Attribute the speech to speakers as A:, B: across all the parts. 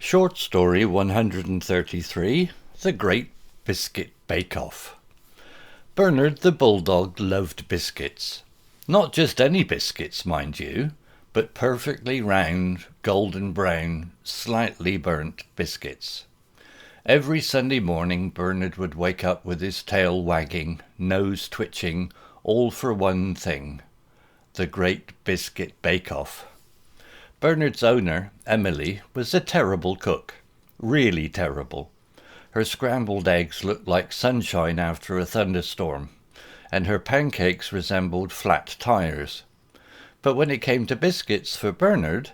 A: Short story 133, The Great Biscuit Bake-Off. Bernard the Bulldog loved biscuits. Not just any biscuits, mind you, but perfectly round, golden brown, slightly burnt biscuits. Every Sunday morning Bernard would wake up with his tail wagging, nose twitching, all for one thing: the Great Biscuit Bake-Off. Bernard's owner, Emily, was a terrible cook. Really terrible. Her scrambled eggs looked like sunshine after a thunderstorm, and her pancakes resembled flat tires. But when it came to biscuits for Bernard,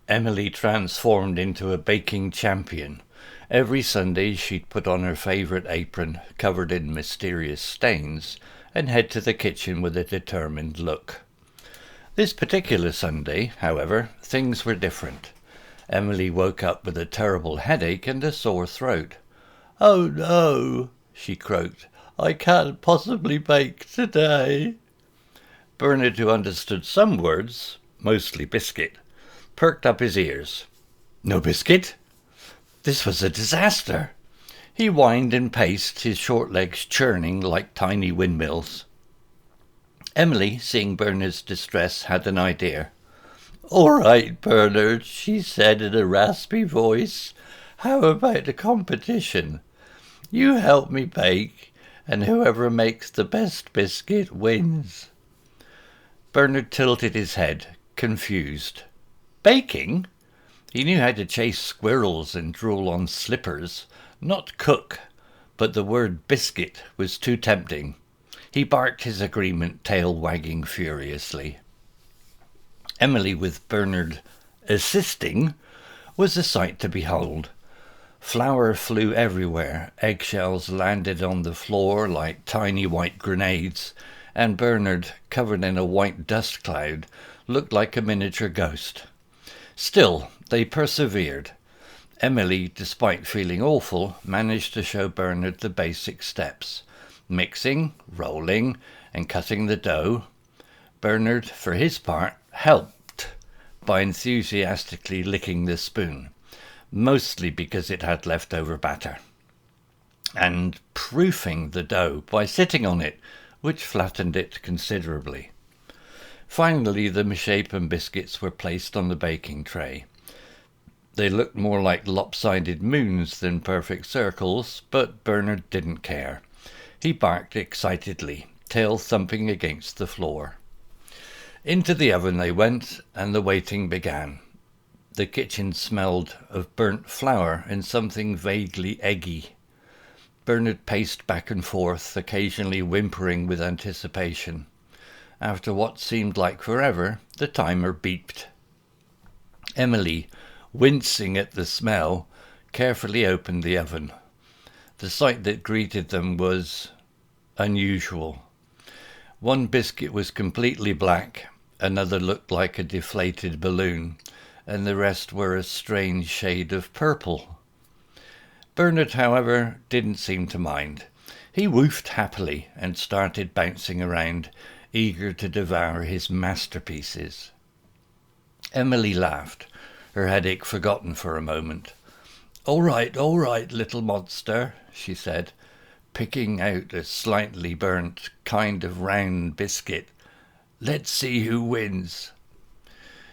A: Emily transformed into a baking champion. Every Sunday she'd put on her favourite apron, covered in mysterious stains, and head to the kitchen with a determined look. This particular Sunday, however, things were different. Emily woke up with a terrible headache and a sore throat. "Oh no," she croaked, "I can't possibly bake today." Bernard, who understood some words, mostly biscuit, perked up his ears. No biscuit? This was a disaster. He whined and paced, his short legs churning like tiny windmills. Emily, seeing Bernard's distress, had an idea. "All right, Bernard," she said in a raspy voice. "How about a competition? You help me bake, and whoever makes the best biscuit wins." Bernard tilted his head, confused. Baking? He knew how to chase squirrels and drool on slippers, not cook, but the word biscuit was too tempting. He barked his agreement, tail wagging furiously. Emily, with Bernard assisting, was a sight to behold. Flour flew everywhere, eggshells landed on the floor like tiny white grenades, and Bernard, covered in a white dust cloud, looked like a miniature ghost. Still, they persevered. Emily, despite feeling awful, managed to show Bernard the basic steps: mixing, rolling, and cutting the dough. Bernard, for his part, helped by enthusiastically licking the spoon, mostly because it had leftover batter, and proofing the dough by sitting on it, which flattened it considerably. Finally, the misshapen biscuits were placed on the baking tray. They looked more like lopsided moons than perfect circles, but Bernard didn't care. He barked excitedly, tail thumping against the floor. Into the oven they went, and the waiting began. The kitchen smelled of burnt flour and something vaguely eggy. Bernard paced back and forth, occasionally whimpering with anticipation. After what seemed like forever, the timer beeped. Emily, wincing at the smell, carefully opened the oven. The sight that greeted them was unusual. One biscuit was completely black, another looked like a deflated balloon, and the rest were a strange shade of purple. Bernard, however, didn't seem to mind. He woofed happily and started bouncing around, eager to devour his masterpieces. Emily laughed, her headache forgotten for a moment. All right, little monster," she said, picking out a slightly burnt, kind of round biscuit. "Let's see who wins."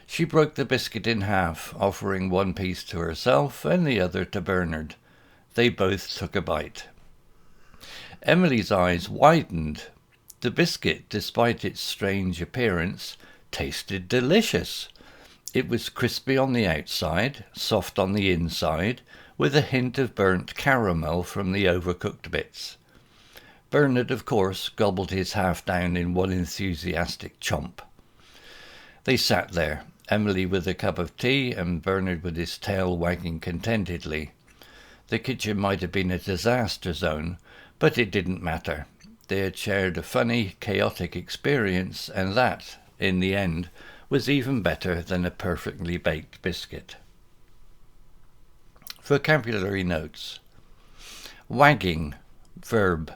A: She broke the biscuit in half, offering one piece to herself and the other to Bernard. They both took a bite. Emily's eyes widened. The biscuit, despite its strange appearance, tasted delicious. It was crispy on the outside, soft on the inside, with a hint of burnt caramel from the overcooked bits. Bernard, of course, gobbled his half down in one enthusiastic chomp. They sat there, Emily with a cup of tea and Bernard with his tail wagging contentedly. The kitchen might have been a disaster zone, but it didn't matter. They had shared a funny, chaotic experience, and that, in the end, was even better than a perfectly baked biscuit. Vocabulary notes. Wagging, verb,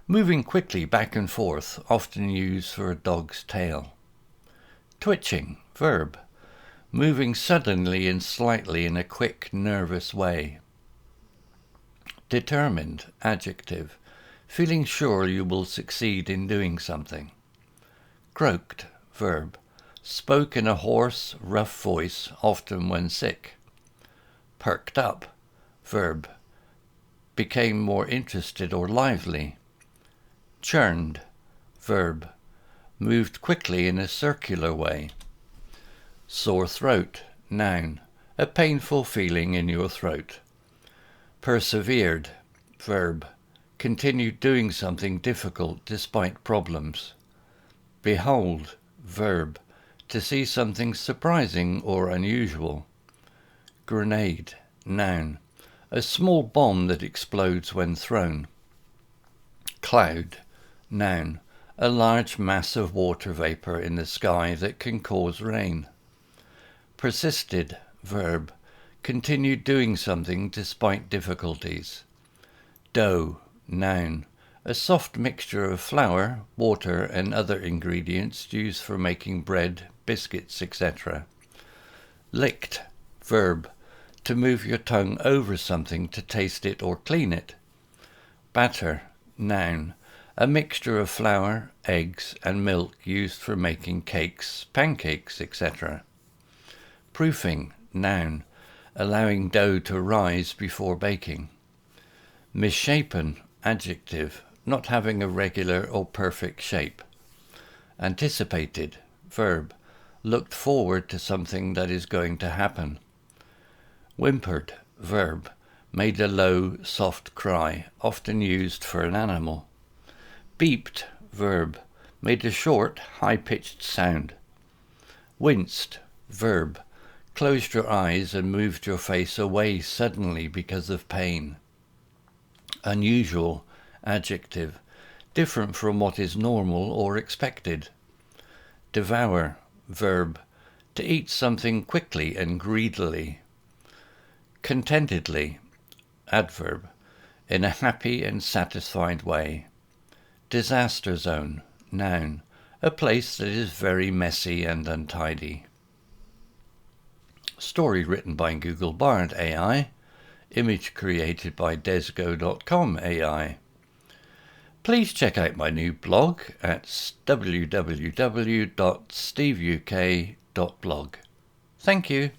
A: moving quickly back and forth, often used for a dog's tail. Twitching, verb, moving suddenly and slightly in a quick, nervous way. Determined, adjective, feeling sure you will succeed in doing something. Croaked, verb, spoke in a hoarse, rough voice, often when sick. Perked up, verb, became more interested or lively. Churned, verb, moved quickly in a circular way. Sore throat, noun, a painful feeling in your throat. Persevered, verb, continued doing something difficult despite problems. Behold, verb, to see something surprising or unusual. Grenade, noun, a small bomb that explodes when thrown. Cloud, noun, a large mass of water vapor in the sky that can cause rain. Persisted, verb, continued doing something despite difficulties. Dough, noun, a soft mixture of flour, water and other ingredients used for making bread, biscuits, etc. Licked, verb, to move your tongue over something to taste it or clean it. Batter, noun, a mixture of flour, eggs and milk used for making cakes, pancakes, etc. Proofing, noun, allowing dough to rise before baking. Misshapen, adjective, not having a regular or perfect shape. Anticipated, verb, looked forward to something that is going to happen. Whimpered, verb, made a low, soft cry, often used for an animal. Beeped, verb, made a short, high-pitched sound. Winced, verb, closed your eyes and moved your face away suddenly because of pain. Unusual, adjective, different from what is normal or expected. Devour, verb, to eat something quickly and greedily. Contentedly, adverb, in a happy and satisfied way. Disaster zone, noun, a place that is very messy and untidy. Story written by Google Bard AI. Image created by desgo.com AI. Please check out my new blog at www.steveuk.blog. Thank you.